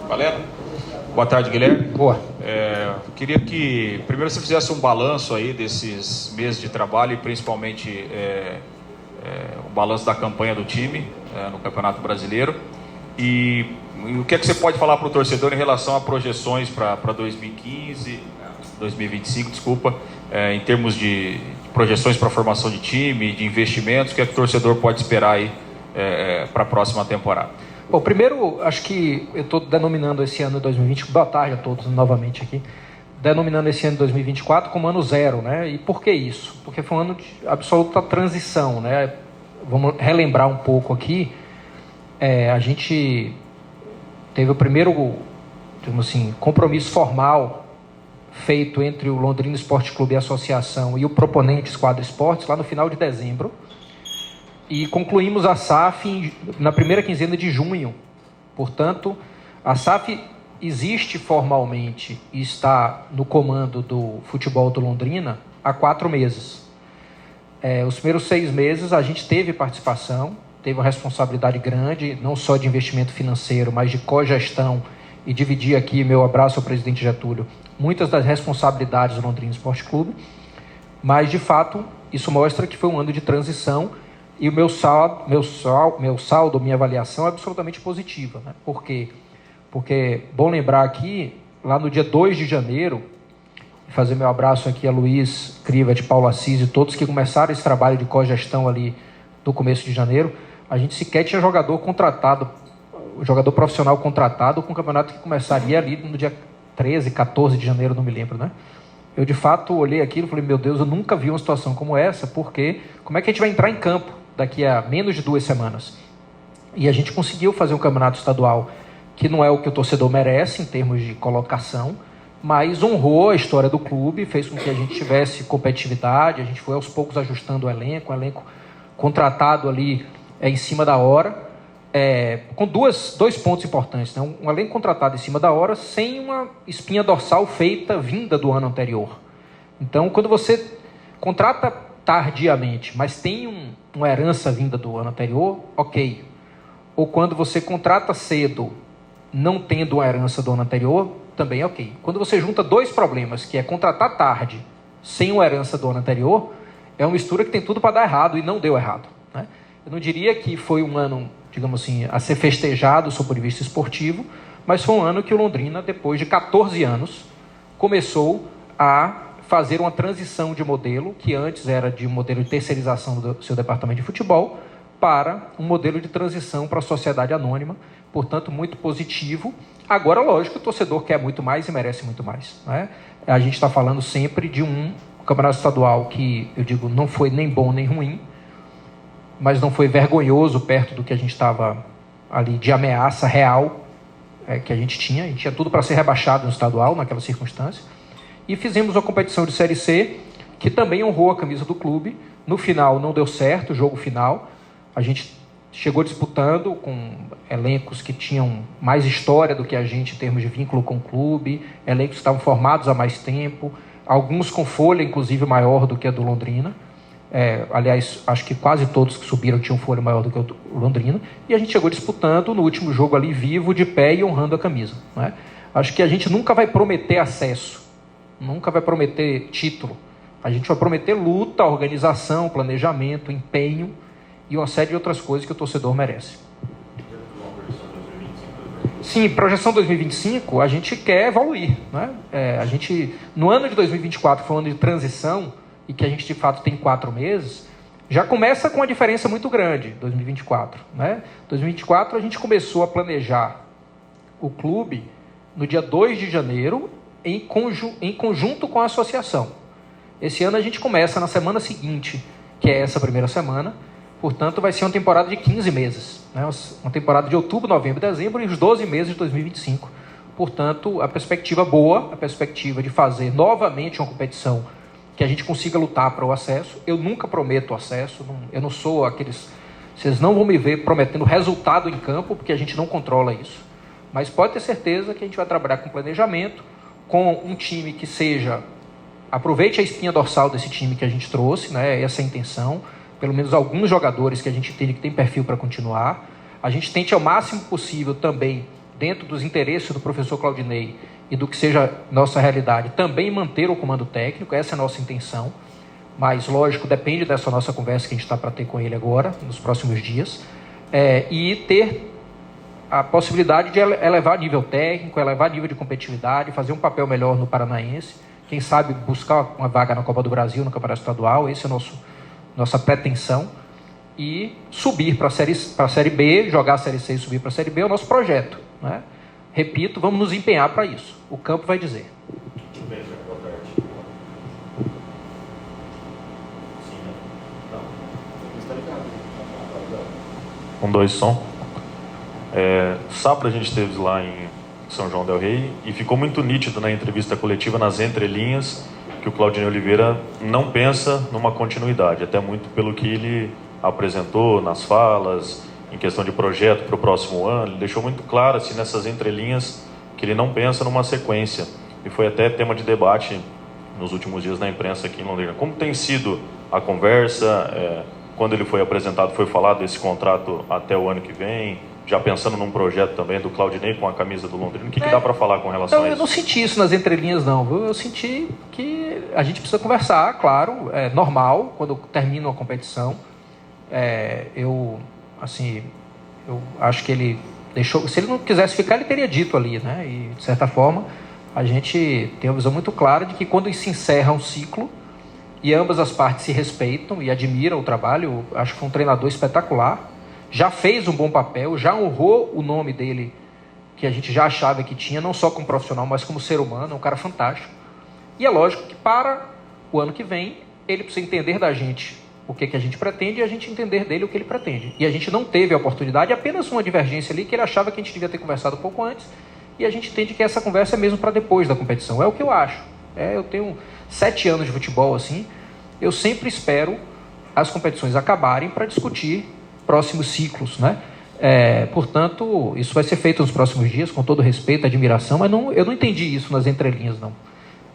Valendo? Boa tarde, Guilherme. Boa. Queria que primeiro você fizesse um balanço aí desses meses de trabalho e principalmente o balanço da campanha do time no Campeonato Brasileiro. E o que é que você pode falar para o torcedor em relação a projeções para 2025, desculpa, em termos de projeções para a formação de time, de investimentos, o que é que o torcedor pode esperar aí para a próxima temporada? Bom, primeiro, acho que eu estou denominando esse ano de 2020, boa tarde a todos novamente aqui, denominando esse ano de 2024 como ano zero, né? E por que isso? Porque foi um ano de absoluta transição, né? Vamos relembrar um pouco aqui, a gente teve o primeiro, digamos assim, compromisso formal feito entre o Londrina Esporte Clube e a Associação e o proponente Esquadra Esportes lá no final de dezembro. E concluímos a SAF na primeira quinzena de junho. Portanto, a SAF existe formalmente e está no comando do futebol do Londrina há 4 meses. Os primeiros 6 meses a gente teve participação, teve uma responsabilidade grande, não só de investimento financeiro, mas de cogestão, e dividir aqui, meu abraço ao presidente Getúlio, muitas das responsabilidades do Londrina Esporte Clube, mas de fato isso mostra que foi um ano de transição. E o meu saldo, minha avaliação é absolutamente positiva, né? Por quê? Porque, bom lembrar aqui, lá no dia 2 de janeiro, fazer meu abraço aqui a Luiz Criva, de Paulo Assis e todos que começaram esse trabalho de cogestão ali no começo de janeiro, a gente sequer tinha jogador profissional contratado com um campeonato que começaria ali no dia 13, 14 de janeiro, não me lembro, né? Eu, de fato, olhei aquilo e falei, meu Deus, eu nunca vi uma situação como essa, porque como é que a gente vai entrar em campo daqui a menos de 2 semanas? E a gente conseguiu fazer um campeonato estadual que não é o que o torcedor merece em termos de colocação, mas honrou a história do clube, fez com que a gente tivesse competitividade, a gente foi aos poucos ajustando o elenco contratado ali em cima da hora, com dois pontos importantes, né? Um elenco contratado em cima da hora, sem uma espinha dorsal vinda do ano anterior. Então, quando você contrata tardiamente, mas tem uma herança vinda do ano anterior, ok. Ou quando você contrata cedo, não tendo uma herança do ano anterior, também é ok. Quando você junta 2 problemas, que é contratar tarde, sem uma herança do ano anterior, é uma mistura que tem tudo para dar errado, e não deu errado, né? Eu não diria que foi um ano, digamos assim, a ser festejado sob o ponto de vista esportivo, mas foi um ano que o Londrina, depois de 14 anos, começou a fazer uma transição de modelo, que antes era de um modelo de terceirização do seu departamento de futebol, para um modelo de transição para a sociedade anônima, portanto, muito positivo. Agora, lógico, o torcedor quer muito mais e merece muito mais, né? A gente está falando sempre de um campeonato estadual que, eu digo, não foi nem bom nem ruim, mas não foi vergonhoso perto do que a gente estava ali de ameaça real que a gente tinha tudo para ser rebaixado no estadual naquela circunstância, e fizemos uma competição de Série C que também honrou a camisa do clube. No final não deu certo, o jogo final, a gente chegou disputando com elencos que tinham mais história do que a gente em termos de vínculo com o clube, elencos que estavam formados há mais tempo, alguns com folha inclusive maior do que a do Londrina. Aliás, acho que quase todos que subiram tinham folha maior do que o Londrina, e a gente chegou disputando no último jogo ali vivo, de pé e honrando a camisa, né? Acho que a gente nunca vai prometer acesso, nunca vai prometer título, a gente vai prometer luta, organização, planejamento, empenho e uma série de outras coisas que o torcedor merece. Sim, projeção 2025, a gente quer evoluir, né? A gente, no ano de 2024, foi um ano de transição, e que a gente de fato tem 4 meses, já começa com uma diferença muito grande, 2024, né? 2024 a gente começou a planejar o clube no dia 2 de janeiro, em conjunto com a associação. Esse ano a gente começa na semana seguinte, que é essa primeira semana, portanto vai ser uma temporada de 15 meses, né? Uma temporada de outubro, novembro e dezembro, e os 12 meses de 2025. Portanto, a perspectiva boa, a perspectiva de fazer novamente uma competição que a gente consiga lutar para o acesso. Eu nunca prometo acesso, eu não sou aqueles... Vocês não vão me ver prometendo resultado em campo, porque a gente não controla isso. Mas pode ter certeza que a gente vai trabalhar com planejamento, com um time que seja... Aproveite a espinha dorsal desse time que a gente trouxe, né? Essa é a intenção. Pelo menos alguns jogadores que a gente entende que tem perfil para continuar. A gente tente ao máximo possível também dentro dos interesses do professor Claudinei e do que seja nossa realidade, também manter o comando técnico, essa é a nossa intenção, mas, lógico, depende dessa nossa conversa que a gente está para ter com ele agora, nos próximos dias, e ter a possibilidade de elevar nível técnico, elevar nível de competitividade, fazer um papel melhor no Paranaense, quem sabe buscar uma vaga na Copa do Brasil, no Campeonato Estadual, esse é nossa pretensão, e subir para a Série B, jogar a Série C e subir para a Série B é o nosso projeto, né? Repito, vamos nos empenhar para isso. O campo vai dizer. Muito bem, senhor. Boa tarde. Sim, né? Não. Está ligado. 1, 2, som. Sábado a gente esteve lá em São João del Rei e ficou muito nítido na entrevista coletiva, nas entrelinhas, que o Claudinei Oliveira não pensa numa continuidade, até muito pelo que ele apresentou nas falas, em questão de projeto para o próximo ano. Ele deixou muito claro, assim, nessas entrelinhas, que ele não pensa numa sequência. E foi até tema de debate nos últimos dias na imprensa aqui em Londrina. Como tem sido a conversa? Quando ele foi apresentado, foi falado desse contrato até o ano que vem, já pensando num projeto também do Claudinei com a camisa do Londrina. O que dá para falar com relação a isso? Eu não senti isso nas entrelinhas, não, viu? Eu senti que a gente precisa conversar, claro, é normal, quando termina uma competição. Eu acho que ele deixou... Se ele não quisesse ficar, ele teria dito ali, né? E, de certa forma, a gente tem uma visão muito clara de que quando se encerra um ciclo e ambas as partes se respeitam e admiram o trabalho, acho que foi um treinador espetacular, já fez um bom papel, já honrou o nome dele, que a gente já achava que tinha, não só como profissional, mas como ser humano, é um cara fantástico. E é lógico que para o ano que vem, ele precisa entender da gente o que a gente pretende e a gente entender dele o que ele pretende. E a gente não teve a oportunidade, apenas uma divergência ali, que ele achava que a gente devia ter conversado um pouco antes, e a gente entende que essa conversa é mesmo para depois da competição. É o que eu acho. Eu tenho 7 anos de futebol, assim, eu sempre espero as competições acabarem para discutir próximos ciclos, né? Portanto, isso vai ser feito nos próximos dias, com todo respeito, admiração, mas eu não entendi isso nas entrelinhas, não.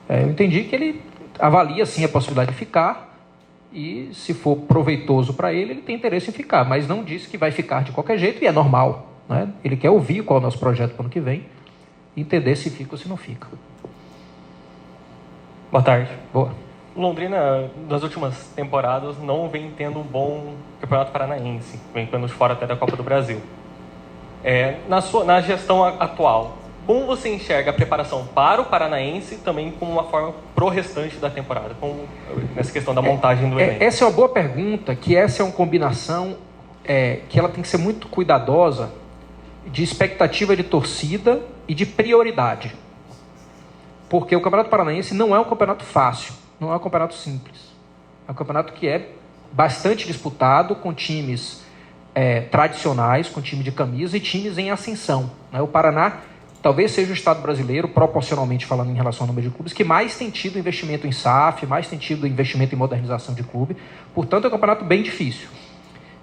Eu entendi que ele avalia, sim, a possibilidade de ficar, e se for proveitoso para ele, ele tem interesse em ficar, mas não disse que vai ficar de qualquer jeito, e é normal, né? Ele quer ouvir qual é o nosso projeto para o ano que vem, e entender se fica ou se não fica. Boa tarde. Boa. Londrina, nas últimas temporadas, não vem tendo um bom campeonato paranaense, vem ficando de fora até da Copa do Brasil. Na gestão atual, como você enxerga a preparação para o Paranaense e também como uma forma pro restante da temporada, nessa questão da montagem do elenco? Essa é uma boa pergunta, que essa é uma combinação que ela tem que ser muito cuidadosa de expectativa de torcida e de prioridade. Porque o Campeonato Paranaense não é um campeonato fácil, não é um campeonato simples. É um campeonato que é bastante disputado, com times tradicionais, com time de camisa e times em ascensão, né? O Paraná talvez seja o estado brasileiro, proporcionalmente falando em relação ao número de clubes, que mais tem tido investimento em SAF, mais tem tido investimento em modernização de clube. Portanto, é um campeonato bem difícil.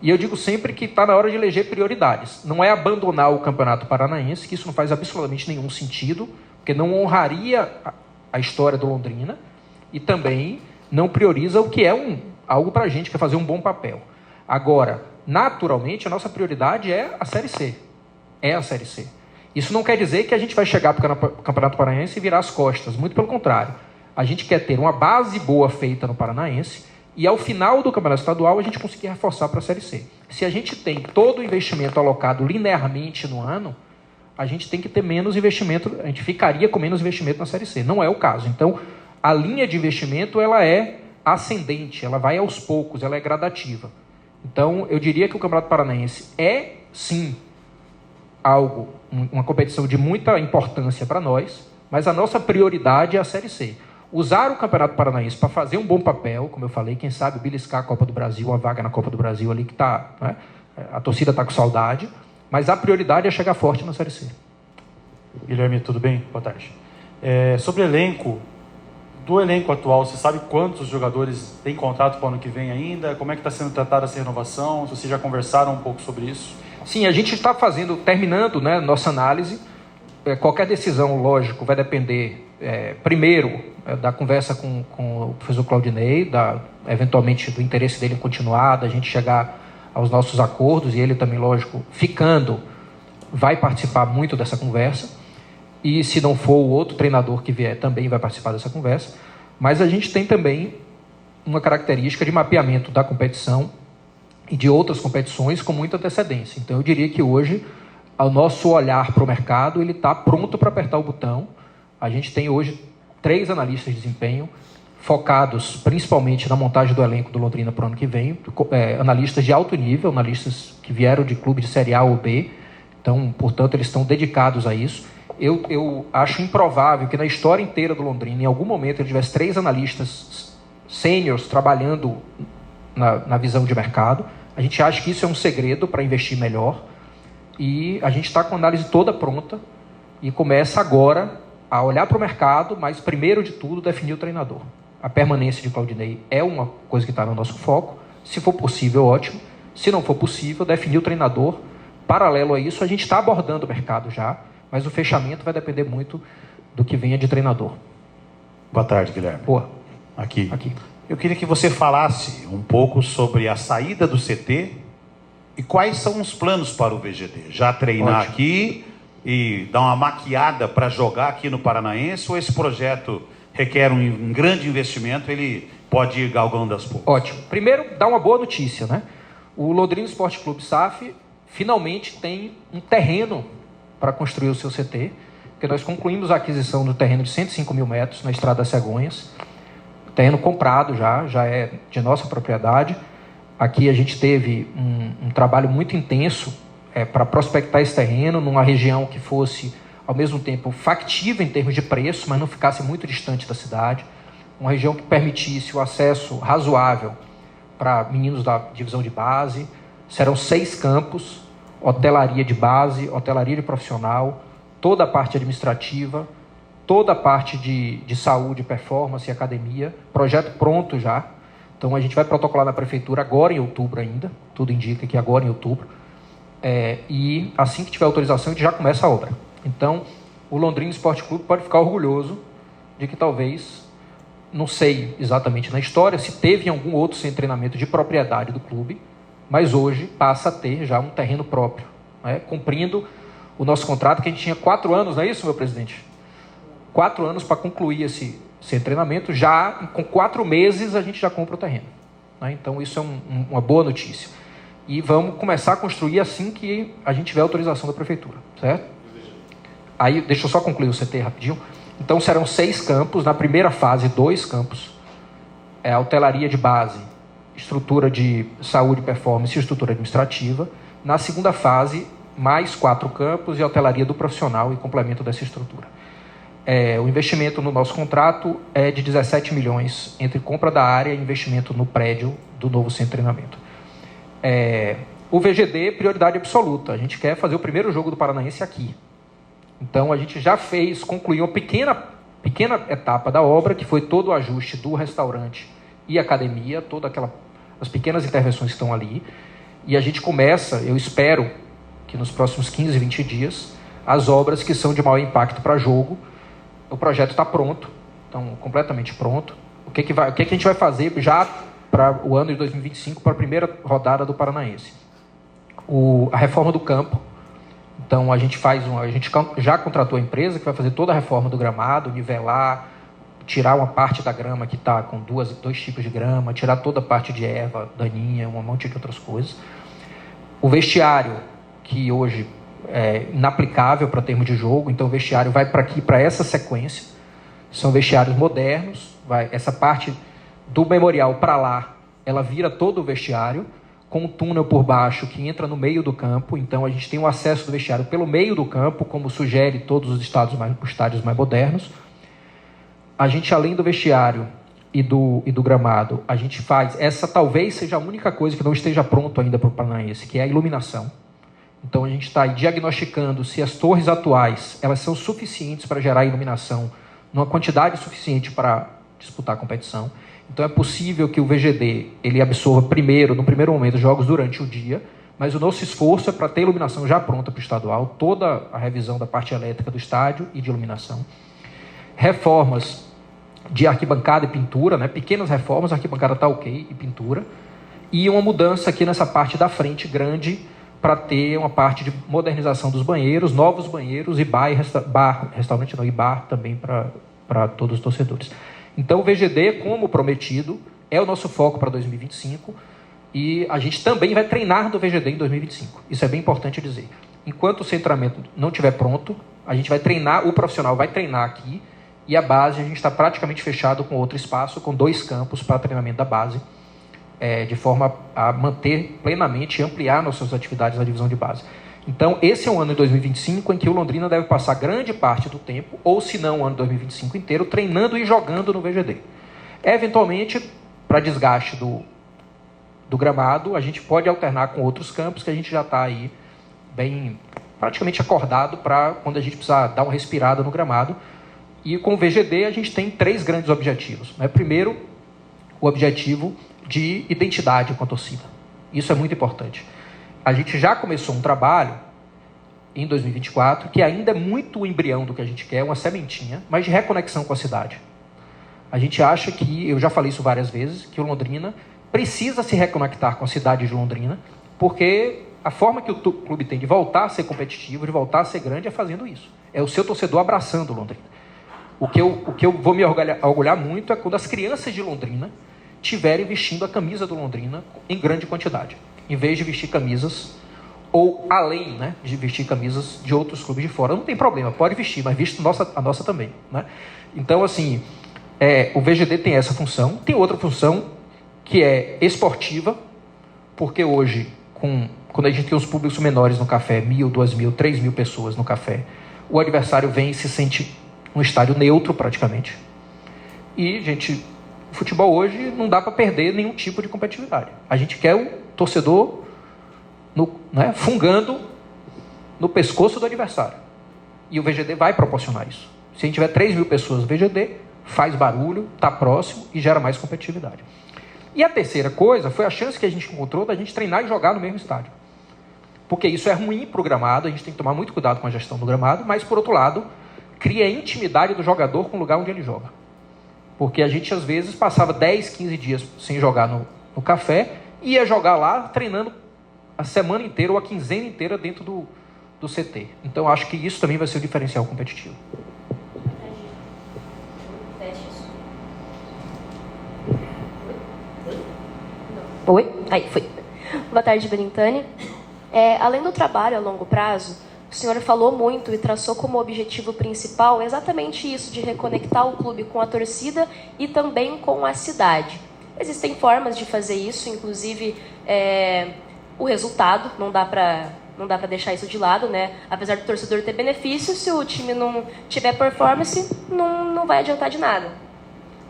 E eu digo sempre que está na hora de eleger prioridades. Não é abandonar o Campeonato Paranaense, que isso não faz absolutamente nenhum sentido, porque não honraria a história do Londrina e também não prioriza o que é algo para a gente, que é fazer um bom papel. Agora, naturalmente, a nossa prioridade é a Série C. É a Série C. Isso não quer dizer que a gente vai chegar para o Campeonato Paranaense e virar as costas. Muito pelo contrário. A gente quer ter uma base boa feita no Paranaense e, ao final do Campeonato Estadual, a gente conseguir reforçar para a Série C. Se a gente tem todo o investimento alocado linearmente no ano, a gente tem que ter menos investimento, a gente ficaria com menos investimento na Série C. Não é o caso. Então, a linha de investimento ela é ascendente, ela vai aos poucos, ela é gradativa. Então, eu diria que o Campeonato Paranaense é, sim, uma competição de muita importância para nós, mas a nossa prioridade é a Série C. Usar o Campeonato Paranaense para fazer um bom papel, como eu falei, quem sabe beliscar a Copa do Brasil, a vaga na Copa do Brasil ali que está, né? A torcida está com saudade, mas a prioridade é chegar forte na Série C. Guilherme, tudo bem? Boa tarde. Sobre elenco, do elenco atual, você sabe quantos jogadores têm contrato para o ano que vem ainda? Como é que está sendo tratada essa renovação? Vocês já conversaram um pouco sobre isso? Sim, a gente está terminando, né, nossa análise. Qualquer decisão, lógico, vai depender, primeiro, da conversa com o professor Claudinei, eventualmente do interesse dele em continuar, da gente chegar aos nossos acordos, e ele também, lógico, ficando vai participar muito dessa conversa, e se não for o outro treinador que vier, também vai participar dessa conversa. Mas a gente tem também uma característica de mapeamento da competição e de outras competições com muita antecedência. Então eu diria que hoje o nosso olhar para o mercado está pronto para apertar o botão. A gente tem hoje 3 analistas de desempenho focados principalmente na montagem do elenco do Londrina para o ano que vem, analistas de alto nível, analistas que vieram de clube de Série A ou B, então, portanto, eles estão dedicados a isso. Eu acho improvável que na história inteira do Londrina, em algum momento, ele tivesse 3 analistas sêniores trabalhando na visão de mercado. A gente acha que isso é um segredo para investir melhor, e a gente está com a análise toda pronta e começa agora a olhar para o mercado, mas primeiro de tudo definir o treinador. A permanência de Claudinei é uma coisa que está no nosso foco. Se for possível, ótimo. Se não for possível, definir o treinador. Paralelo a isso, a gente está abordando o mercado já, mas o fechamento vai depender muito do que venha de treinador. Boa tarde, Guilherme. Boa. Aqui. Eu queria que você falasse um pouco sobre a saída do CT e quais são os planos para o VGD. Já treinar Ótimo. aqui e dar uma maquiada para jogar aqui no Paranaense, ou esse projeto requer um grande investimento, ele pode ir galgando aos poucos? Ótimo. Primeiro, dá uma boa notícia, né? O Londrina Esporte Clube SAF finalmente tem um terreno para construir o seu CT, porque nós concluímos a aquisição do terreno de 105 mil metros na Estrada das Cegonhas. Terreno comprado já é de nossa propriedade. Aqui a gente teve um trabalho muito intenso para prospectar esse terreno numa região que fosse, ao mesmo tempo, factível em termos de preço, mas não ficasse muito distante da cidade. Uma região que permitisse o acesso razoável para meninos da divisão de base. Serão 6 campos, hotelaria de base, hotelaria de profissional, toda a parte administrativa, toda a parte de saúde, performance e academia. Projeto pronto já. Então a gente vai protocolar na prefeitura agora em outubro ainda. Tudo indica que agora em outubro. E assim que tiver autorização, a gente já começa a obra. Então, o Londrina Esporte Clube pode ficar orgulhoso de que talvez, não sei exatamente na história, se teve em algum outro sem treinamento de propriedade do clube, mas hoje passa a ter já um terreno próprio, né? Cumprindo o nosso contrato, que a gente tinha 4 anos, não é isso, meu presidente? 4 anos para concluir esse sem treinamento, já com 4 meses a gente já compra o terreno, né? Então isso é uma boa notícia. E vamos começar a construir assim que a gente tiver autorização da prefeitura, certo? Aí, deixa eu só concluir o CT rapidinho. Então serão 6 campos, na primeira fase 2 campos, hotelaria de base, estrutura de saúde, performance e estrutura administrativa. Na segunda fase, mais 4 campos e hotelaria do profissional e complemento dessa estrutura. O investimento no nosso contrato é de 17 milhões entre compra da área e investimento no prédio do novo centro de treinamento. O VGD, prioridade absoluta. A gente quer fazer o primeiro jogo do Paranaense aqui. Então a gente já concluiu uma pequena etapa da obra, que foi todo o ajuste do restaurante e academia, as pequenas intervenções que estão ali. E a gente começa, eu espero que nos próximos 15, 20 dias, as obras que são de maior impacto para jogo. O projeto está pronto, então completamente pronto. O que a gente vai fazer já para o ano de 2025, para a primeira rodada do Paranaense? A reforma do campo. Então a gente já contratou a empresa que vai fazer toda a reforma do gramado, nivelar, tirar uma parte da grama que está com 2 tipos de grama, tirar toda a parte de erva daninha, um monte de outras coisas. O vestiário, que hoje é inaplicável para termo de jogo, então o vestiário vai para essa sequência. São vestiários modernos, essa parte do memorial para lá, ela vira todo o vestiário, com um túnel por baixo que entra no meio do campo. Então a gente tem um acesso do vestiário pelo meio do campo, como sugere todos os estádios mais modernos. A gente, além do vestiário e do gramado, a gente faz, essa talvez seja a única coisa que não esteja pronto ainda para o Paranaense, que é a iluminação. Então a gente está aí diagnosticando se as torres atuais elas são suficientes para gerar iluminação numa quantidade suficiente para disputar a competição. Então é possível que o VGD ele absorva no primeiro momento, jogos durante o dia, mas o nosso esforço é para ter iluminação já pronta para o estadual, toda a revisão da parte elétrica do estádio e de iluminação. Reformas de arquibancada e pintura, né? Pequenas reformas, a arquibancada está ok, e pintura. E uma mudança aqui nessa parte da frente grande, para ter uma parte de modernização dos banheiros, novos banheiros e restaurante não, e bar também para todos os torcedores. Então o VGD, como prometido, é o nosso foco para 2025 e a gente também vai treinar do VGD em 2025. Isso é bem importante dizer. Enquanto o centramento não estiver pronto, a gente vai treinar, o profissional vai treinar aqui e a base a gente está praticamente fechado com outro espaço, com 2 campos para treinamento da base, de forma a manter plenamente e ampliar nossas atividades na divisão de base. Então, esse é um ano de 2025 em que o Londrina deve passar grande parte do tempo, ou se não o ano de 2025 inteiro, treinando e jogando no VGD. Eventualmente, para desgaste do gramado, a gente pode alternar com outros campos que a gente já está aí bem praticamente acordado para quando a gente precisar dar uma respirada no gramado. E com o VGD a gente tem 3 grandes objetivos. Primeiro, o objetivo de identidade com a torcida. Isso é muito importante. A gente já começou um trabalho em 2024 que ainda é muito o embrião do que a gente quer, uma sementinha, mas de reconexão com a cidade. A gente acha que, eu já falei isso várias vezes, que o Londrina precisa se reconectar com a cidade de Londrina, porque a forma que o clube tem de voltar a ser competitivo, de voltar a ser grande, é fazendo isso. É o seu torcedor abraçando o Londrina. O que eu vou me orgulhar muito é quando as crianças de Londrina estiverem vestindo a camisa do Londrina em grande quantidade, em vez de vestir camisas, ou além, né, de vestir camisas de outros clubes de fora. Não tem problema, pode vestir, mas viste a nossa também. Né? Então, assim, o VGD tem essa função. Tem outra função que é esportiva, porque hoje, quando a gente tem os públicos menores no café, 1.000, 2.000, 3.000 pessoas no café, o adversário vem e se sente um estádio neutro praticamente. E, gente, o futebol hoje não dá para perder nenhum tipo de competitividade. A gente quer o torcedor fungando no pescoço do adversário. E o VGD vai proporcionar isso. Se a gente tiver 3.000 pessoas no VGD, faz barulho, está próximo e gera mais competitividade. E a terceira coisa foi a chance que a gente encontrou da gente treinar e jogar no mesmo estádio. Porque isso é ruim para o gramado, a gente tem que tomar muito cuidado com a gestão do gramado, mas, por outro lado, cria a intimidade do jogador com o lugar onde ele joga. Porque a gente, às vezes, passava 10, 15 dias sem jogar no café, e ia jogar lá, treinando a semana inteira ou a quinzena inteira dentro do CT. Então, acho que isso também vai ser o diferencial competitivo. Oi? Aí, foi. Boa tarde, Belintani. Além do trabalho a longo prazo, o senhor falou muito e traçou como objetivo principal exatamente isso, de reconectar o clube com a torcida e também com a cidade. Existem formas de fazer isso, inclusive o resultado, não dá para deixar isso de lado, né? Apesar do torcedor ter benefícios, se o time não tiver performance, não vai adiantar de nada.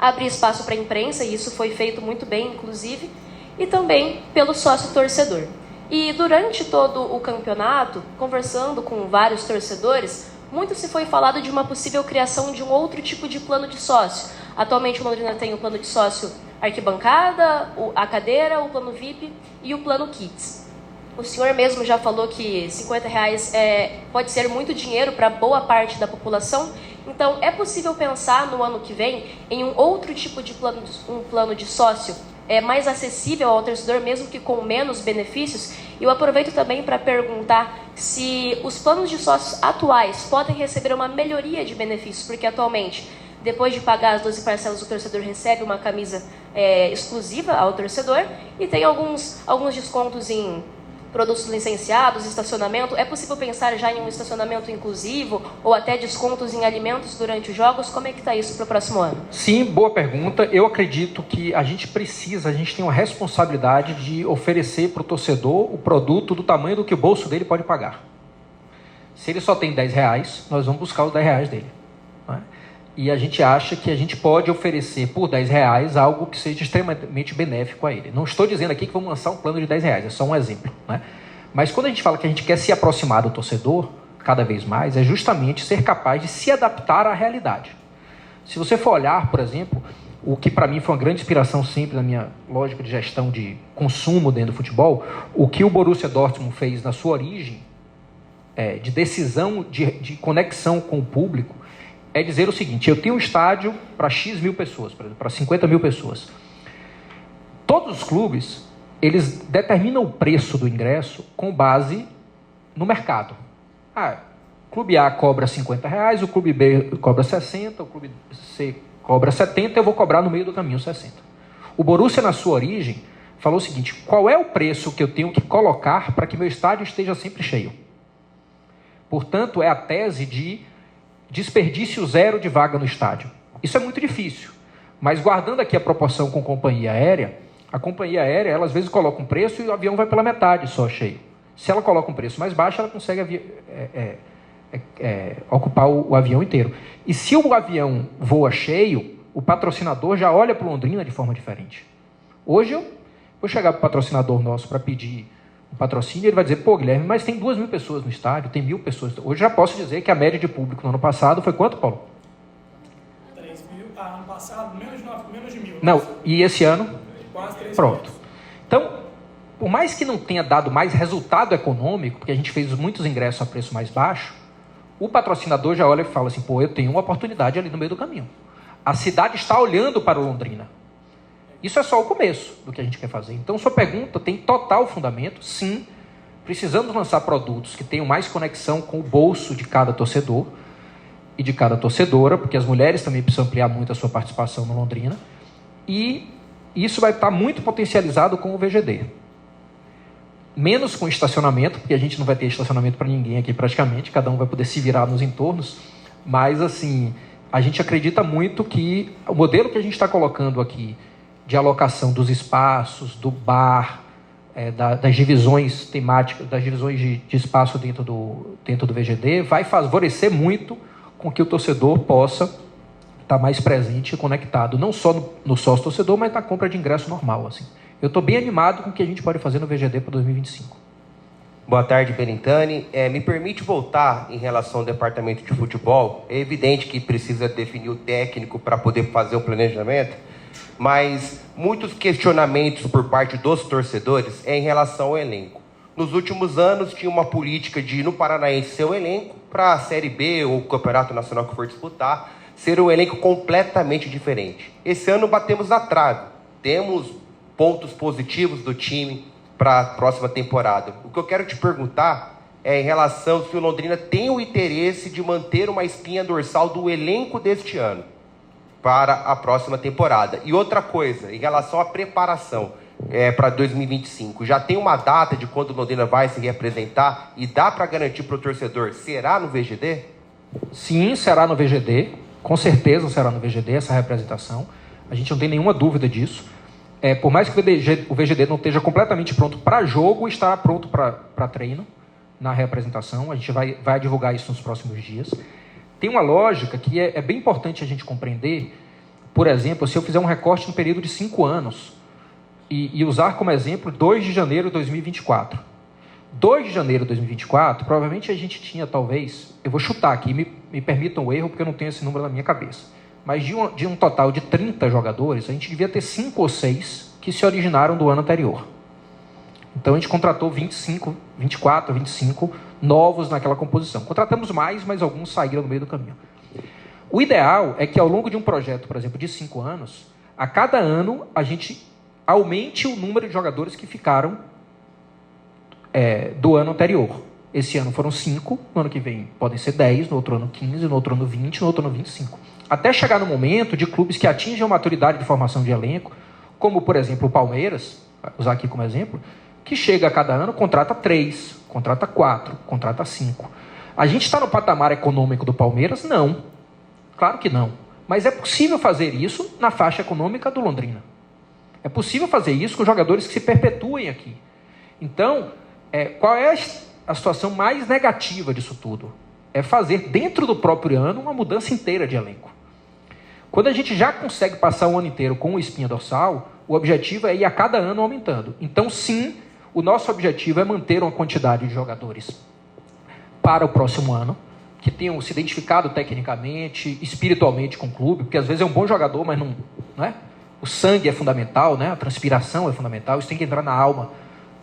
Abrir espaço para a imprensa, e isso foi feito muito bem, inclusive, e também pelo sócio torcedor. E durante todo o campeonato, conversando com vários torcedores, muito se foi falado de uma possível criação de um outro tipo de plano de sócio. Atualmente o Londrina tem o plano de sócio arquibancada, a cadeira, o plano VIP e o plano Kids. O senhor mesmo já falou que R$50 pode ser muito dinheiro para boa parte da população. Então, é possível pensar no ano que vem em um outro tipo de plano, um plano de sócio mais acessível ao torcedor, mesmo que com menos benefícios? E eu aproveito também para perguntar se os planos de sócios atuais podem receber uma melhoria de benefícios, porque atualmente, depois de pagar as 12 parcelas, o torcedor recebe uma camisa exclusiva ao torcedor e tem alguns descontos em produtos licenciados, estacionamento. É possível pensar já em um estacionamento inclusivo ou até descontos em alimentos durante os jogos? Como é que está isso para o próximo ano? Sim, boa pergunta. Eu acredito que a gente tem uma responsabilidade de oferecer para o torcedor o produto do tamanho do que o bolso dele pode pagar. Se ele só tem R$10, nós vamos buscar os R$10 dele. Né? E a gente acha que a gente pode oferecer por R$10 algo que seja extremamente benéfico a ele. Não estou dizendo aqui que vamos lançar um plano de R$10, é só um exemplo. Né? Mas quando a gente fala que a gente quer se aproximar do torcedor, cada vez mais, é justamente ser capaz de se adaptar à realidade. Se você for olhar, por exemplo, o que para mim foi uma grande inspiração sempre na minha lógica de gestão de consumo dentro do futebol, o que o Borussia Dortmund fez na sua origem, de decisão, de conexão com o público, é dizer o seguinte: eu tenho um estádio para X mil pessoas, por exemplo, para 50 mil pessoas. Todos os clubes eles determinam o preço do ingresso com base no mercado. O clube A cobra R$50, o clube B cobra 60, o clube C cobra 70, eu vou cobrar no meio do caminho 60. O Borussia, na sua origem, falou o seguinte: qual é o preço que eu tenho que colocar para que meu estádio esteja sempre cheio? Portanto, é a tese de desperdício zero de vaga no estádio. Isso é muito difícil, mas guardando aqui a proporção com a companhia aérea, ela às vezes coloca um preço e o avião vai pela metade só cheio. Se ela coloca um preço mais baixo, ela consegue ocupar o avião inteiro. E se o avião voa cheio, o patrocinador já olha para o Londrina de forma diferente. Hoje eu vou chegar para o patrocinador nosso para pedir um patrocínio, ele vai dizer: pô, Guilherme, mas tem 2.000 pessoas no estádio, tem 1.000 pessoas. Hoje já posso dizer que a média de público no ano passado foi quanto, Paulo? 3.000. Ano passado, menos de 1.000. Não, e esse ano? Quase 3.000. Pronto. Então, por mais que não tenha dado mais resultado econômico, porque a gente fez muitos ingressos a preço mais baixo, o patrocinador já olha e fala assim: pô, eu tenho uma oportunidade ali no meio do caminho. A cidade está olhando para o Londrina. Isso é só o começo do que a gente quer fazer. Então, sua pergunta tem total fundamento. Sim, precisamos lançar produtos que tenham mais conexão com o bolso de cada torcedor e de cada torcedora, porque as mulheres também precisam ampliar muito a sua participação no Londrina. E isso vai estar muito potencializado com o VGD. Menos com estacionamento, porque a gente não vai ter estacionamento para ninguém aqui praticamente, cada um vai poder se virar nos entornos, mas assim, a gente acredita muito que o modelo que a gente está colocando aqui de alocação dos espaços, do bar, das divisões temáticas, das divisões de espaço dentro do VGD, vai favorecer muito com que o torcedor possa estar mais presente e conectado, não só no sócio-torcedor, mas na compra de ingresso normal. Assim. Eu estou bem animado com o que a gente pode fazer no VGD para 2025. Boa tarde, Belintani. Me permite voltar em relação ao departamento de futebol. É evidente que precisa definir o técnico para poder fazer o planejamento, mas muitos questionamentos por parte dos torcedores é em relação ao elenco. Nos últimos anos tinha uma política de, no Paranaense, ser o elenco para a Série B ou o Campeonato Nacional que for disputar, ser um elenco completamente diferente. Esse ano batemos na trave. Temos pontos positivos do time para a próxima temporada. O que eu quero te perguntar é em relação se o Londrina tem o interesse de manter uma espinha dorsal do elenco deste ano para a próxima temporada. E outra coisa, em relação à preparação para 2025, já tem uma data de quando o Londrina vai se representar e dá para garantir para o torcedor, será no VGD? Sim, será no VGD, com certeza será no VGD essa representação, a gente não tem nenhuma dúvida disso. Por mais que o VGD não esteja completamente pronto para jogo, estará pronto para treino na representação, a gente vai divulgar isso nos próximos dias. Tem uma lógica que é bem importante a gente compreender. Por exemplo, se eu fizer um recorte no período de 5 anos e usar como exemplo 2 de janeiro de 2024. 2 de janeiro de 2024, provavelmente a gente tinha talvez, eu vou chutar aqui, me permitam o erro porque eu não tenho esse número na minha cabeça, mas de um total de 30 jogadores, a gente devia ter 5 ou 6 que se originaram do ano anterior. Então a gente contratou 24, 25 novos naquela composição. Contratamos mais, mas alguns saíram no meio do caminho. O ideal é que ao longo de um projeto, por exemplo, de 5 anos, a cada ano a gente aumente o número de jogadores que ficaram do ano anterior. Esse ano foram 5, no ano que vem podem ser 10, no outro ano 15, no outro ano 20, no outro ano 25. Até chegar no momento de clubes que atingem a maturidade de formação de elenco, como, por exemplo, o Palmeiras, vou usar aqui como exemplo, que chega a cada ano, contrata 3, contrata 4, contrata 5. A gente está no patamar econômico do Palmeiras? Não. Claro que não. Mas é possível fazer isso na faixa econômica do Londrina. É possível fazer isso com jogadores que se perpetuem aqui. Então, qual é a situação mais negativa disso tudo? É fazer dentro do próprio ano uma mudança inteira de elenco. Quando a gente já consegue passar o ano inteiro com o espinha dorsal, o objetivo é ir a cada ano aumentando. Então, sim, o nosso objetivo é manter uma quantidade de jogadores para o próximo ano, que tenham se identificado tecnicamente, espiritualmente com o clube, porque às vezes é um bom jogador, mas não é? O sangue é fundamental, né? A transpiração é fundamental, isso tem que entrar na alma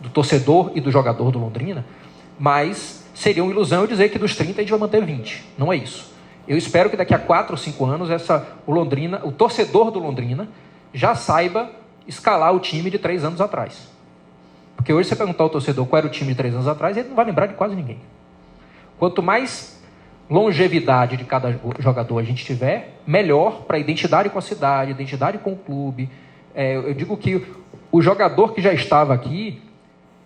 do torcedor e do jogador do Londrina, mas seria uma ilusão eu dizer que dos 30 a gente vai manter 20, não é isso. Eu espero que daqui a 4 ou 5 anos o torcedor do Londrina já saiba escalar o time de 3 anos atrás. Porque hoje você perguntar ao torcedor qual era o time de 3 anos atrás, ele não vai lembrar de quase ninguém. Quanto mais longevidade de cada jogador a gente tiver, melhor para a identidade com a cidade, identidade com o clube. Eu digo que o jogador que já estava aqui,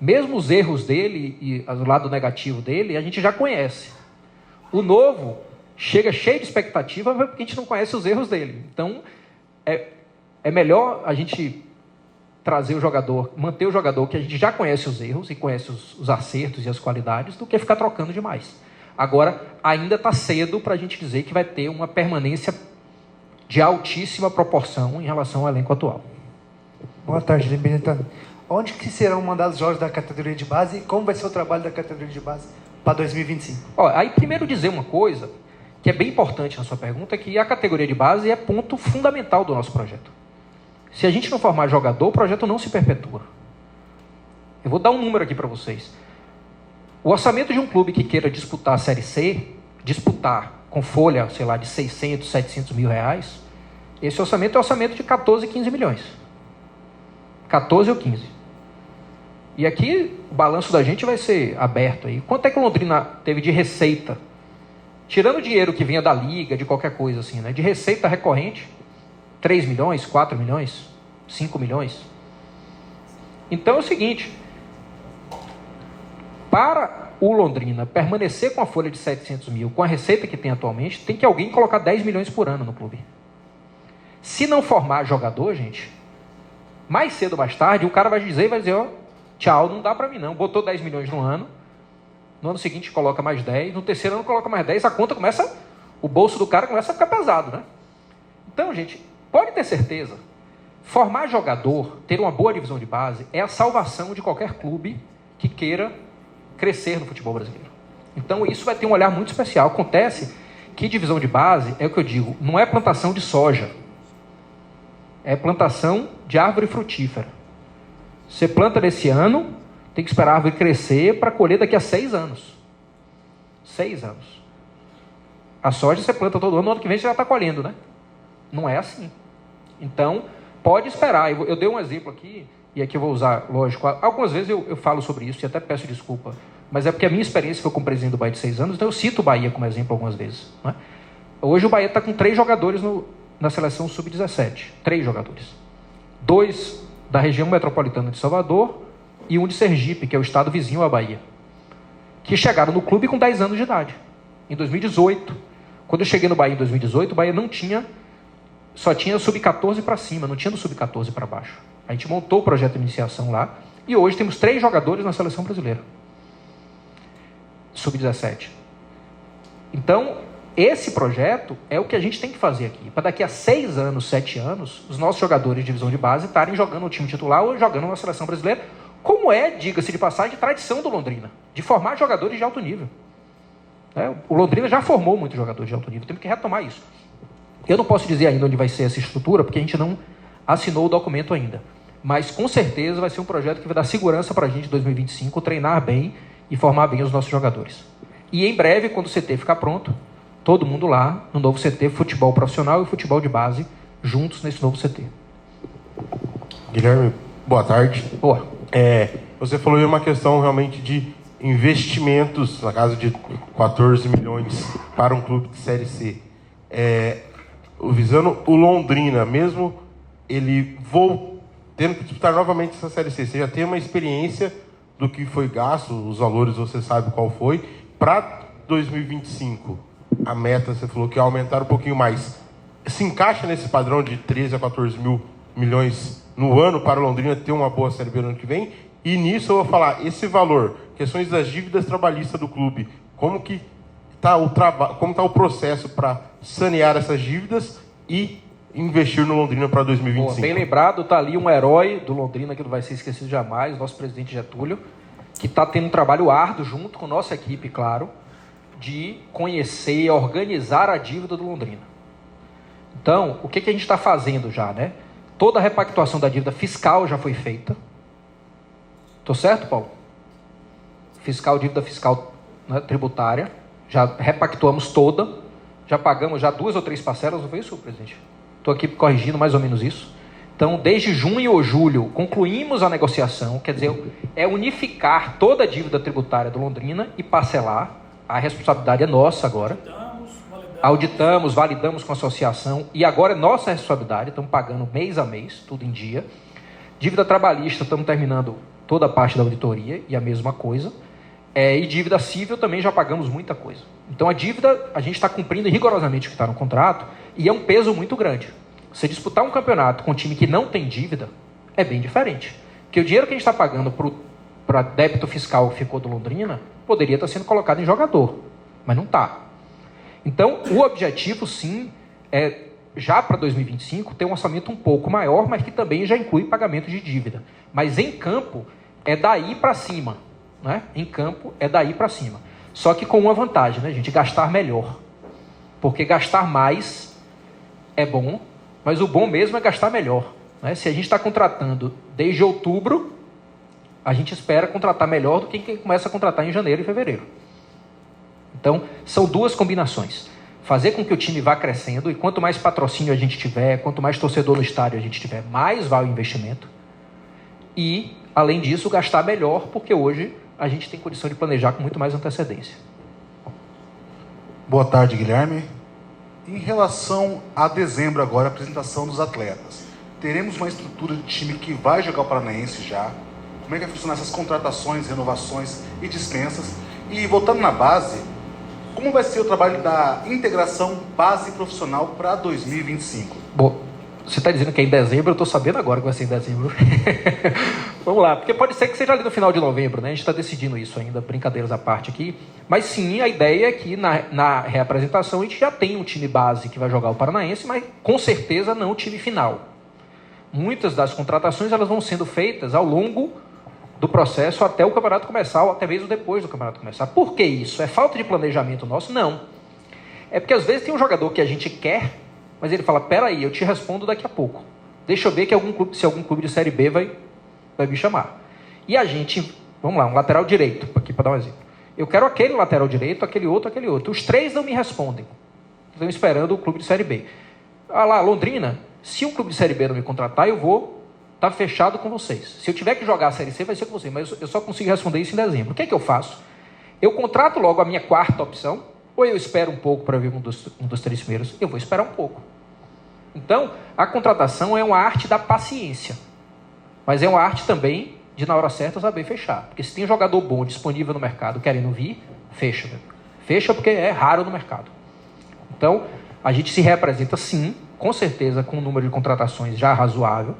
mesmo os erros dele e o lado negativo dele, a gente já conhece. O novo chega cheio de expectativa porque a gente não conhece os erros dele. Então, é melhor a gente trazer o jogador, manter o jogador que a gente já conhece os erros e conhece os acertos e as qualidades, do que ficar trocando demais. Agora, ainda está cedo para a gente dizer que vai ter uma permanência de altíssima proporção em relação ao elenco atual. Boa tarde, Benitano. Onde que serão mandados os jogos da categoria de base e como vai ser o trabalho da categoria de base para 2025? Aí primeiro dizer uma coisa que é bem importante na sua pergunta, que a categoria de base é ponto fundamental do nosso projeto. Se a gente não formar jogador, o projeto não se perpetua. Eu vou dar um número aqui para vocês. O orçamento de um clube que queira disputar a Série C, disputar com folha, sei lá, de 600, 700 mil reais, esse orçamento é orçamento de 14, 15 milhões. 14 ou 15. E aqui o balanço da gente vai ser aberto aí. Quanto é que o Londrina teve de receita? Tirando o dinheiro que vinha da liga, de qualquer coisa assim, né? De receita recorrente, 3 milhões, 4 milhões, 5 milhões. Então é o seguinte, para o Londrina permanecer com a folha de 700 mil, com a receita que tem atualmente, tem que alguém colocar 10 milhões por ano no clube. Se não formar jogador, gente, mais cedo ou mais tarde, o cara vai dizer, ó, tchau, não dá para mim não. Botou 10 milhões no ano seguinte coloca mais 10, no terceiro ano coloca mais 10, a conta começa, o bolso do cara começa a ficar pesado, né? Então, gente, pode ter certeza, formar jogador, ter uma boa divisão de base, é a salvação de qualquer clube que queira crescer no futebol brasileiro. Então, isso vai ter um olhar muito especial. Acontece que divisão de base, é o que eu digo, não é plantação de soja, é plantação de árvore frutífera. Você planta nesse ano, tem que esperar a árvore crescer para colher daqui a 6 anos. 6 anos. A soja você planta todo ano, no ano que vem você já está colhendo, né? Não é assim. Então, pode esperar. Eu dei um exemplo aqui, e aqui eu vou usar, lógico, algumas vezes eu falo sobre isso e até peço desculpa, mas é porque a minha experiência foi como presidente do Bahia de 6 anos, então eu cito o Bahia como exemplo algumas vezes. Né? Hoje o Bahia está com 3 jogadores na seleção sub-17. 3 jogadores. 2 da região metropolitana de Salvador e 1 de Sergipe, que é o estado vizinho à Bahia, que chegaram no clube com 10 anos de idade. Em 2018, quando eu cheguei no Bahia em 2018, o Bahia não tinha, só tinha sub-14 para cima, não tinha do sub-14 para baixo. A gente montou o projeto de iniciação lá e hoje temos 3 jogadores na seleção brasileira. Sub-17. Então, esse projeto é o que a gente tem que fazer aqui. Para daqui a 6 anos, 7 anos, os nossos jogadores de divisão de base estarem jogando no time titular ou jogando na seleção brasileira, como é, diga-se de passagem, de tradição do Londrina, de formar jogadores de alto nível. O Londrina já formou muitos jogadores de alto nível, temos que retomar isso. Eu não posso dizer ainda onde vai ser essa estrutura, porque a gente não assinou o documento ainda. Mas com certeza vai ser um projeto que vai dar segurança para a gente em 2025, treinar bem e formar bem os nossos jogadores. E em breve, quando o CT ficar pronto, todo mundo lá no novo CT, futebol profissional e futebol de base, juntos nesse novo CT. Guilherme, boa tarde. Boa. Você falou aí uma questão realmente de investimentos na casa de 14 milhões para um clube de Série C. Visando o Londrina, mesmo ele tendo que disputar novamente essa Série C, você já tem uma experiência do que foi gasto, os valores você sabe qual foi. Para 2025, a meta, você falou que ia aumentar um pouquinho mais. Se encaixa nesse padrão de 13 a 14 milhões no ano para o Londrina ter uma boa Série B no ano que vem? E nisso eu vou falar, esse valor, questões das dívidas trabalhistas do clube, como que está o processo para sanear essas dívidas e investir no Londrina para 2025? Boa, bem lembrado, está ali um herói do Londrina que não vai ser esquecido jamais, nosso presidente Getúlio, que está tendo um trabalho árduo junto com a nossa equipe, claro, de conhecer e organizar a dívida do Londrina. Então, o que a gente está fazendo já, né? Toda a repactuação da dívida fiscal já foi feita. Estou certo, Paulo? Dívida fiscal, né, tributária, já repactuamos toda, já pagamos já 2 ou 3 parcelas, não foi isso, presidente? Estou aqui corrigindo mais ou menos isso. Então, desde junho ou julho, concluímos a negociação, quer dizer, é unificar toda a dívida tributária do Londrina e parcelar. A responsabilidade é nossa agora. Auditamos, validamos com a associação e agora é nossa responsabilidade, estamos pagando mês a mês, tudo em dia. Dívida trabalhista, estamos terminando toda a parte da auditoria e a mesma coisa. E dívida civil também já pagamos muita coisa. Então a dívida, a gente está cumprindo rigorosamente o que está no contrato e é um peso muito grande. Você disputar um campeonato com um time que não tem dívida é bem diferente. Porque o dinheiro que a gente está pagando para débito fiscal que ficou do Londrina poderia estar sendo colocado em jogador, mas não está. Então, o objetivo, sim, é, já para 2025, ter um orçamento um pouco maior, mas que também já inclui pagamento de dívida. Mas em campo, é daí para cima. Né? Em campo, é daí para cima. Só que com uma vantagem, né, gente? Gastar melhor. Porque gastar mais é bom, mas o bom mesmo é gastar melhor. Né? Se a gente está contratando desde outubro, a gente espera contratar melhor do que quem começa a contratar em janeiro e fevereiro. Então, são duas combinações. Fazer com que o time vá crescendo, e quanto mais patrocínio a gente tiver, quanto mais torcedor no estádio a gente tiver, mais vale o investimento. E, além disso, gastar melhor, porque hoje a gente tem condição de planejar com muito mais antecedência. Boa tarde, Guilherme. Em relação a dezembro agora, a apresentação dos atletas. Teremos uma estrutura de time que vai jogar o Paranaense já? Como é que vai funcionar essas contratações, renovações e dispensas? E voltando na base, como vai ser o trabalho da integração base profissional para 2025? Bom, você está dizendo que é em dezembro, eu estou sabendo agora que vai ser em dezembro. Vamos lá, porque pode ser que seja ali no final de novembro, né? A gente está decidindo isso ainda, brincadeiras à parte aqui. Mas sim, a ideia é que na reapresentação a gente já tem um time base que vai jogar o Paranaense, mas com certeza não o time final. Muitas das contratações elas vão sendo feitas ao longo do processo até o campeonato começar, ou até mesmo depois do campeonato começar. Por que isso? É falta de planejamento nosso? Não. É porque às vezes tem um jogador que a gente quer, mas ele fala, peraí, eu te respondo daqui a pouco. Deixa eu ver que se algum clube de Série B vai me chamar. E a gente, vamos lá, um lateral direito, aqui para dar um exemplo. Eu quero aquele lateral direito, aquele outro. Os três não me respondem. Estão esperando o clube de Série B. Ah lá, Londrina, se um clube de Série B não me contratar, eu vou estar fechado com vocês. Se eu tiver que jogar a Série C, vai ser com vocês, mas eu só consigo responder isso em dezembro. O que é que eu faço? Eu contrato logo a minha quarta opção, ou eu espero um pouco para ver um dos três primeiros? Eu vou esperar um pouco. Então, a contratação é uma arte da paciência, mas é uma arte também de, na hora certa, saber fechar. Porque se tem jogador bom disponível no mercado querendo vir, fecha. Fecha porque é raro no mercado. Então, a gente se representa sim, com certeza, com um número de contratações já razoável,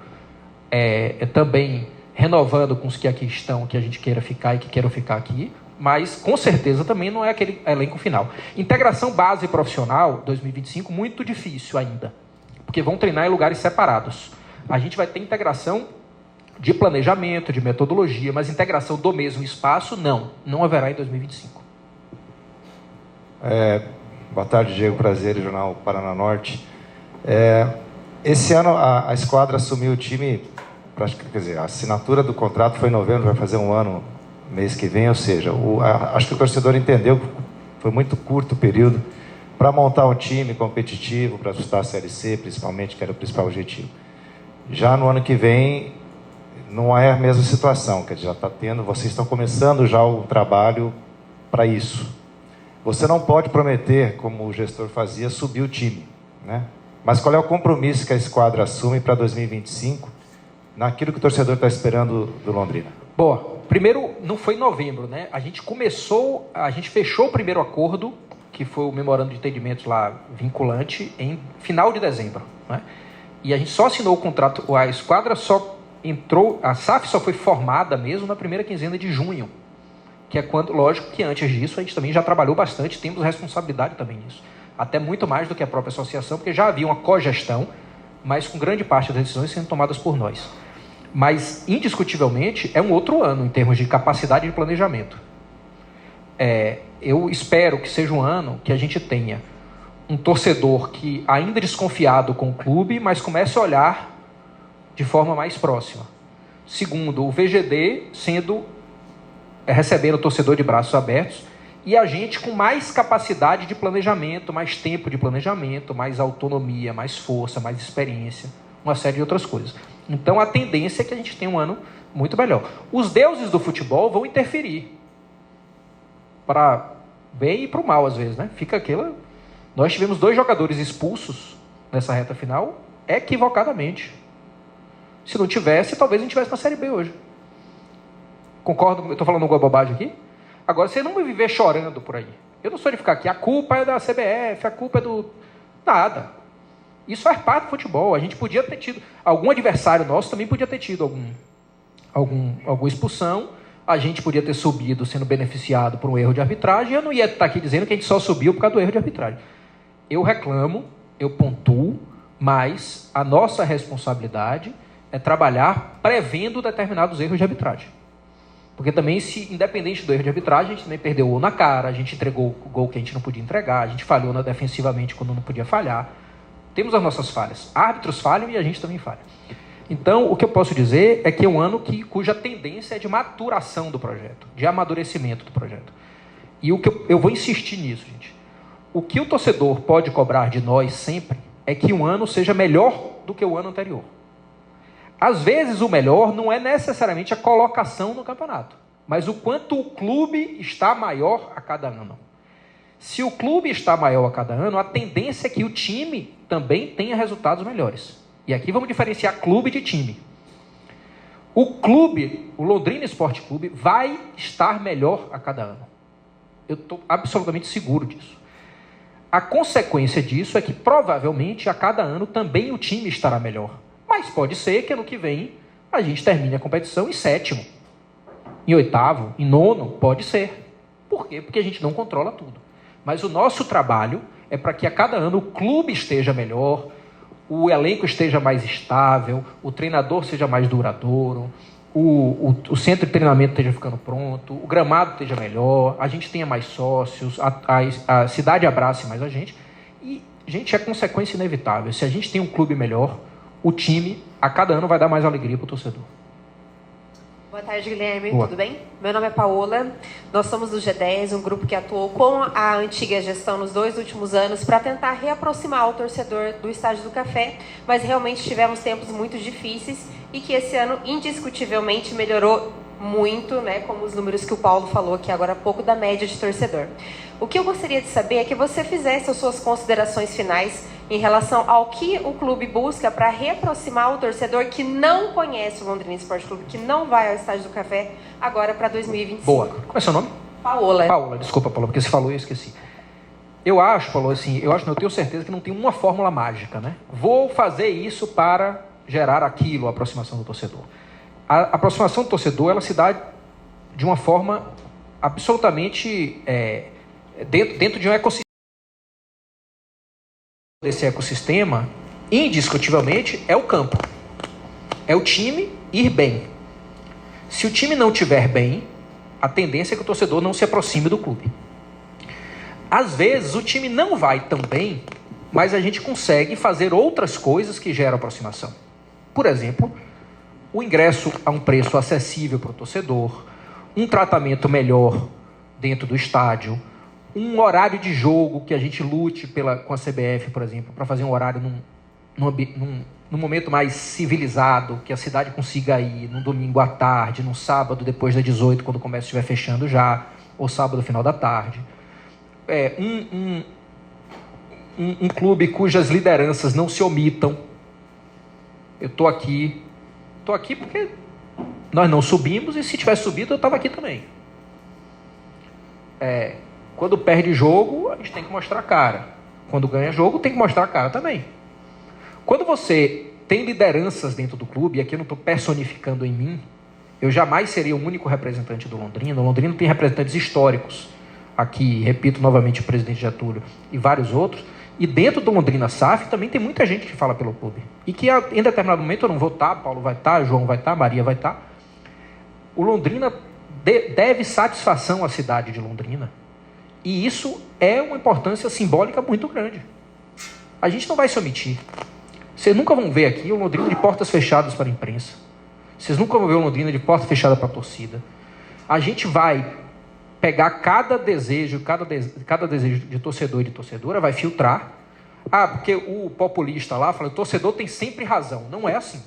também renovando com os que aqui estão, que a gente queira ficar e que queiram ficar aqui, mas com certeza também não é aquele elenco final. Integração base profissional 2025, muito difícil ainda, porque vão treinar em lugares separados. A gente vai ter integração de planejamento, de metodologia, mas integração do mesmo espaço, não haverá em 2025. Boa tarde, Diego Prazer, Jornal Paraná Norte. Esse ano a esquadra assumiu o time, quer dizer, a assinatura do contrato foi em novembro, vai fazer um ano mês que vem, ou seja, acho que o torcedor entendeu que foi muito curto o período para montar um time competitivo, para disputar a Série C, principalmente, que era o principal objetivo. Já no ano que vem, não é a mesma situação, quer dizer, já está tendo, vocês estão começando já o trabalho para isso. Você não pode prometer, como o gestor fazia, subir o time, né? Mas qual é o compromisso que a esquadra assume para 2025, naquilo que o torcedor está esperando do Londrina? Boa. Primeiro, não foi em novembro, né? A gente fechou o primeiro acordo, que foi o memorando de entendimentos lá vinculante, em final de dezembro, né? E a gente só assinou o contrato, a esquadra só entrou, a SAF só foi formada mesmo na primeira quinzena de junho, que é quando, lógico que antes disso a gente também já trabalhou bastante, temos responsabilidade também nisso. Até muito mais do que a própria associação, porque já havia uma cogestão, mas com grande parte das decisões sendo tomadas por nós. Mas, indiscutivelmente, é um outro ano em termos de capacidade de planejamento. Eu espero que seja um ano que a gente tenha um torcedor que, ainda desconfiado com o clube, mas comece a olhar de forma mais próxima. Segundo, o VGD recebendo o torcedor de braços abertos, e a gente com mais capacidade de planejamento, mais tempo de planejamento, mais autonomia, mais força, mais experiência, uma série de outras coisas. Então a tendência é que a gente tenha um ano muito melhor. Os deuses do futebol vão interferir. Para bem e para o mal, às vezes, né? Fica aquela... Nós tivemos 2 jogadores expulsos nessa reta final, equivocadamente. Se não tivesse, talvez a gente estivesse na Série B hoje. Concordo? Eu estou falando alguma bobagem aqui? Agora, você não vai viver chorando por aí. Eu não sou de ficar aqui, a culpa é da CBF, a culpa é do... Nada. Isso faz parte do futebol. A gente podia ter tido... Algum adversário nosso também podia ter tido alguma expulsão. A gente podia ter subido sendo beneficiado por um erro de arbitragem. Eu não ia estar aqui dizendo que a gente só subiu por causa do erro de arbitragem. Eu reclamo, eu pontuo, mas a nossa responsabilidade é trabalhar prevendo determinados erros de arbitragem. Porque também, independente do erro de arbitragem, a gente também perdeu o gol na cara, a gente entregou o gol que a gente não podia entregar, a gente falhou defensivamente quando não podia falhar. Temos as nossas falhas. Árbitros falham e a gente também falha. Então, o que eu posso dizer é que é um ano cuja tendência é de maturação do projeto, de amadurecimento do projeto. E o que eu vou insistir nisso, gente. O que o torcedor pode cobrar de nós sempre é que um ano seja melhor do que o ano anterior. Às vezes, o melhor não é necessariamente a colocação no campeonato, mas o quanto o clube está maior a cada ano. Se o clube está maior a cada ano, a tendência é que o time também tenha resultados melhores. E aqui vamos diferenciar clube de time. O clube, o Londrina Esporte Clube, vai estar melhor a cada ano. Eu estou absolutamente seguro disso. A consequência disso é que provavelmente a cada ano também o time estará melhor. Mas pode ser que ano que vem a gente termine a competição em 7º, em 8º, em 9º, pode ser. Por quê? Porque a gente não controla tudo. Mas o nosso trabalho é para que a cada ano o clube esteja melhor, o elenco esteja mais estável, o treinador seja mais duradouro, o centro de treinamento esteja ficando pronto, o gramado esteja melhor, a gente tenha mais sócios, a cidade abrace mais a gente. E, gente, é consequência inevitável. Se a gente tem um clube melhor, o time, a cada ano, vai dar mais alegria para o torcedor. Boa tarde, Guilherme. Boa. Tudo bem? Meu nome é Paola. Nós somos do G10, um grupo que atuou com a antiga gestão nos 2 últimos anos para tentar reaproximar o torcedor do Estádio do Café, mas realmente tivemos tempos muito difíceis e que esse ano indiscutivelmente melhorou muito, né, como os números que o Paulo falou aqui agora há pouco da média de torcedor. O que eu gostaria de saber é que você fizesse as suas considerações finais em relação ao que o clube busca para reaproximar o torcedor que não conhece o Londrina Esporte Clube, que não vai ao Estádio do Café agora para 2025. Boa. Como é seu nome? Paola. Paola, desculpa, Paola, porque você falou e eu esqueci. Eu acho, Paulo, assim, eu tenho certeza que não tem uma fórmula mágica, né? Vou fazer isso para gerar aquilo, a aproximação do torcedor. A aproximação do torcedor, ela se dá de uma forma absolutamente dentro de um ecossistema. Desse ecossistema, indiscutivelmente, é o campo. É o time ir bem. Se o time não estiver bem, a tendência é que o torcedor não se aproxime do clube. Às vezes, o time não vai tão bem, mas a gente consegue fazer outras coisas que geram aproximação. Por exemplo, o ingresso a um preço acessível para o torcedor, um tratamento melhor dentro do estádio, um horário de jogo que a gente lute com a CBF, por exemplo, para fazer um horário num momento mais civilizado, que a cidade consiga ir num domingo à tarde, num sábado depois das 18, quando o comércio estiver fechando já, ou sábado final da tarde. Um clube cujas lideranças não se omitam. Eu estou aqui porque nós não subimos, e se tivesse subido eu estava aqui também. Quando perde jogo, a gente tem que mostrar a cara. Quando ganha jogo, tem que mostrar a cara também. Quando você tem lideranças dentro do clube, e aqui eu não estou personificando em mim, eu jamais seria o único representante do Londrina. O Londrina tem representantes históricos. Aqui, repito novamente, o presidente Getúlio e vários outros. E dentro do Londrina SAF também tem muita gente que fala pelo clube. E que em determinado momento eu não vou estar, Paulo vai estar, João vai estar, Maria vai estar. O Londrina deve satisfação à cidade de Londrina. E isso é uma importância simbólica muito grande. A gente não vai se omitir. Vocês nunca vão ver aqui o Londrina de portas fechadas para a imprensa. Vocês nunca vão ver o Londrina de porta fechada para a torcida. A gente vai pegar cada desejo de torcedor e de torcedora, vai filtrar. Porque o populista lá fala, o torcedor tem sempre razão. Não é assim.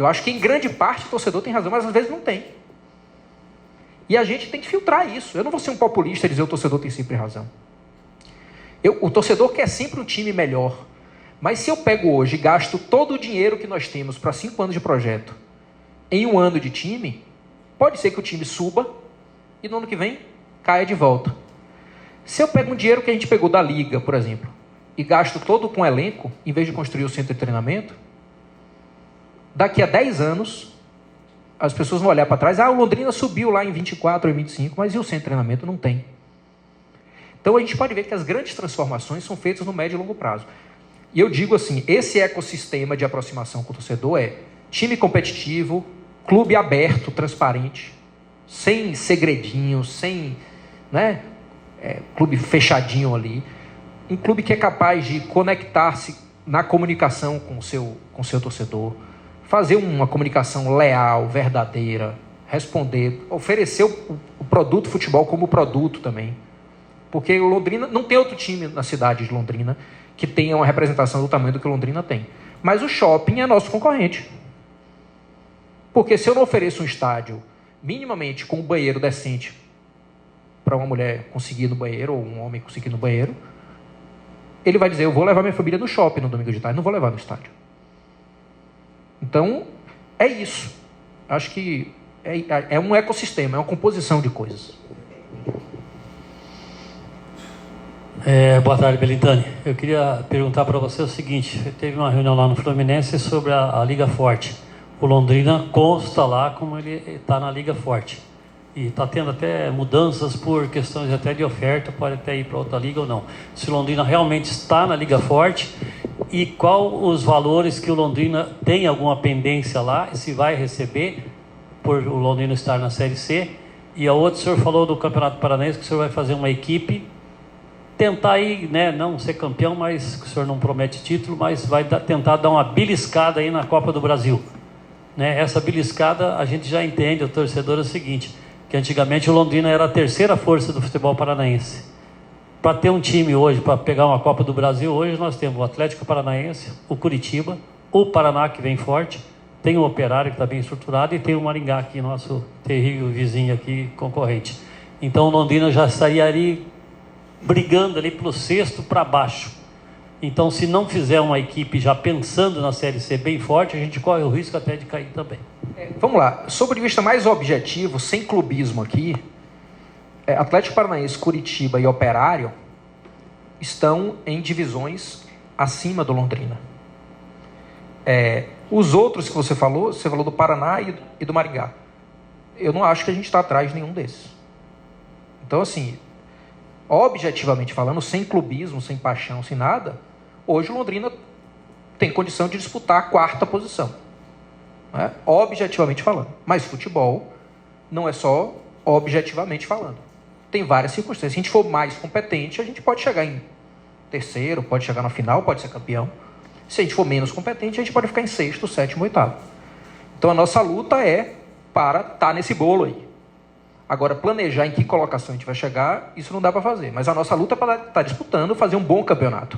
Eu acho que em grande parte o torcedor tem razão, mas às vezes não tem. E a gente tem que filtrar isso. Eu não vou ser um populista e dizer que o torcedor tem sempre razão. O torcedor quer sempre um time melhor. Mas se eu pego hoje e gasto todo o dinheiro que nós temos para 5 anos de projeto em 1 ano de time, pode ser que o time suba e no ano que vem caia de volta. Se eu pego um dinheiro que a gente pegou da Liga, por exemplo, e gasto todo com elenco, em vez de construir o centro de treinamento, daqui a 10 anos, as pessoas vão olhar para trás, o Londrina subiu lá em 24 ou 25, mas e o centro de treinamento? Não tem. Então a gente pode ver que as grandes transformações são feitas no médio e longo prazo. E eu digo assim, esse ecossistema de aproximação com o torcedor é time competitivo, clube aberto, transparente, sem segredinhos, sem clube fechadinho ali. Um clube que é capaz de conectar-se na comunicação com o seu torcedor, fazer uma comunicação leal, verdadeira, responder, oferecer o produto futebol como produto também. Porque o Londrina não tem outro time na cidade de Londrina que tenha uma representação do tamanho do que o Londrina tem. Mas o shopping é nosso concorrente. Porque se eu não ofereço um estádio minimamente com um banheiro decente para uma mulher conseguir ir no banheiro, ou um homem conseguir ir no banheiro, ele vai dizer, eu vou levar minha família no shopping no domingo de tarde, não vou levar no estádio. Então, é isso. Acho que é um ecossistema, é uma composição de coisas. Boa tarde, Belintani. Eu queria perguntar para você o seguinte, teve uma reunião lá no Fluminense sobre a Liga Forte. O Londrina consta lá como ele está na Liga Forte. E está tendo até mudanças por questões até de oferta, pode até ir para outra liga ou não. Se o Londrina realmente está na Liga Forte, e qual os valores que o Londrina tem alguma pendência lá, e se vai receber por o Londrina estar na Série C. E a outra, o senhor falou do Campeonato Paranaense, que o senhor vai fazer uma equipe, tentar aí, não ser campeão, mas que o senhor não promete título, mas vai tentar dar uma beliscada aí na Copa do Brasil. Essa beliscada, a gente já entende, o torcedor, é o seguinte, que antigamente o Londrina era a terceira força do futebol paranaense. Para ter um time hoje, para pegar uma Copa do Brasil, hoje nós temos o Atlético Paranaense, o Curitiba, o Paraná, que vem forte, tem o Operário, que está bem estruturado, e tem o Maringá, aqui, nosso terrível vizinho aqui, concorrente. Então o Londrina já estaria ali, brigando ali para o sexto para baixo. Então, se não fizer uma equipe já pensando na Série C bem forte, a gente corre o risco até de cair também. Vamos lá, sob o vista mais objetivo, sem clubismo aqui, Atlético Paranaense, Curitiba e Operário estão em divisões acima do Londrina. Os outros que você falou do Paraná e do Maringá. Eu não acho que a gente está atrás de nenhum desses. Então, assim, objetivamente falando, sem clubismo, sem paixão, sem nada, hoje o Londrina tem condição de disputar a 4ª posição. Objetivamente falando. Mas futebol não é só objetivamente falando. Tem várias circunstâncias. Se a gente for mais competente, a gente pode chegar em terceiro, pode chegar na final, pode ser campeão. Se a gente for menos competente, a gente pode ficar em 6º, 7º, 8º. Então a nossa luta é para estar nesse bolo aí. Agora, planejar em que colocação a gente vai chegar, isso não dá para fazer. Mas a nossa luta é para estar disputando, fazer um bom campeonato.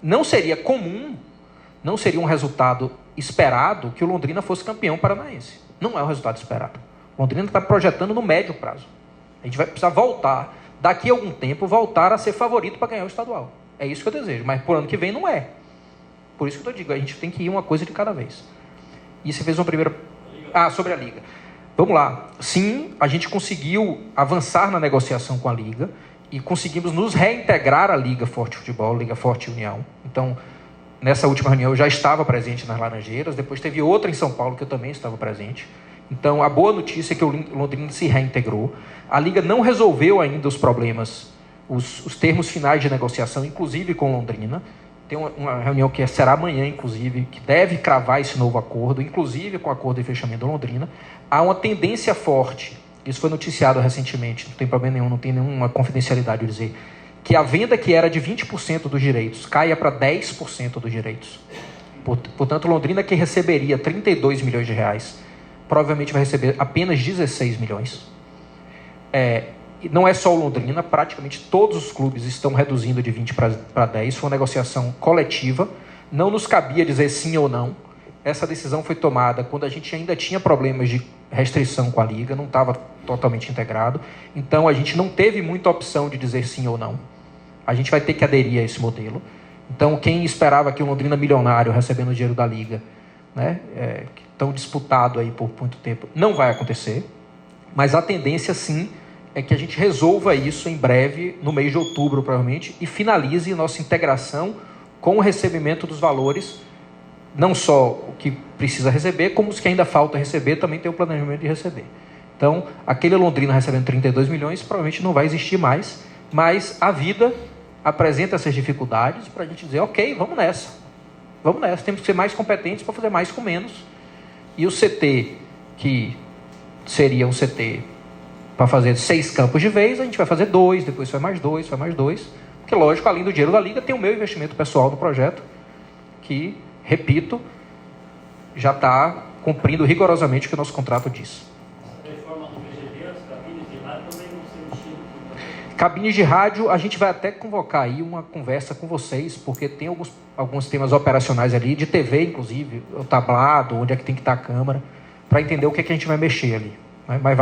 Não seria comum, não seria um resultado esperado que o Londrina fosse campeão paranaense. Não é um resultado esperado. O Londrina está projetando no médio prazo. A gente vai precisar voltar, daqui a algum tempo, voltar a ser favorito para ganhar o estadual. É isso que eu desejo, mas por ano que vem não é. Por isso que eu digo, a gente tem que ir uma coisa de cada vez. E você fez uma primeira... sobre a Liga. Vamos lá. Sim, a gente conseguiu avançar na negociação com a Liga e conseguimos nos reintegrar à Liga Forte Futebol, Liga Forte União. Então, nessa última reunião eu já estava presente nas Laranjeiras, depois teve outra em São Paulo que eu também estava presente. Então, a boa notícia é que o Londrina se reintegrou. A Liga não resolveu ainda os problemas, os termos finais de negociação, inclusive com Londrina. Tem uma reunião que será amanhã, inclusive, que deve cravar esse novo acordo, inclusive com o acordo de fechamento do Londrina. Há uma tendência forte, isso foi noticiado recentemente, não tem problema nenhum, não tem nenhuma confidencialidade de dizer, que a venda que era de 20% dos direitos caia para 10% dos direitos. Portanto, Londrina, que receberia 32 milhões de reais, provavelmente vai receber apenas 16 milhões. Não é só o Londrina, praticamente todos os clubes estão reduzindo de 20 para 10. Foi uma negociação coletiva, não nos cabia dizer sim ou não. essa decisão foi tomada quando a gente ainda tinha problemas de restrição com a Liga, não estava totalmente integrado. Então, a gente não teve muita opção de dizer sim ou não. A gente vai ter que aderir a esse modelo. Então, quem esperava que o Londrina milionário recebendo o dinheiro da Liga, né, tão disputado aí por muito tempo, não vai acontecer. Mas a tendência, sim, é que a gente resolva isso em breve, no mês de outubro, provavelmente, e finalize nossa integração com o recebimento dos valores, não só o que precisa receber, como os que ainda falta receber, também tem o planejamento de receber. Então, aquele Londrina recebendo 32 milhões provavelmente não vai existir mais, mas a vida apresenta essas dificuldades para a gente dizer, ok, vamos nessa, temos que ser mais competentes para fazer mais com menos. E o CT, que seria um CT para fazer 6 campos de vez, a gente vai fazer 2, depois vai mais 2, porque lógico, além do dinheiro da Liga, tem o meu investimento pessoal no projeto, que, repito, já está cumprindo rigorosamente o que o nosso contrato diz. Cabines de rádio, a gente vai até convocar aí uma conversa com vocês, porque tem alguns temas operacionais ali, de TV inclusive, o tablado, onde é que tem que estar a câmera, para entender o que é que a gente vai mexer ali. Né? Mas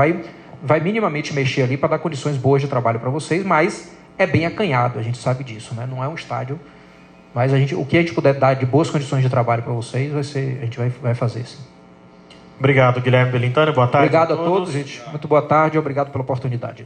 vai minimamente mexer ali para dar condições boas de trabalho para vocês, mas é bem acanhado, a gente sabe disso, né? Não é um estádio, mas o que a gente puder dar de boas condições de trabalho para vocês, a gente vai fazer, sim. Obrigado, Guilherme Belintani, boa tarde. Obrigado a todos, gente. Muito boa tarde e obrigado pela oportunidade.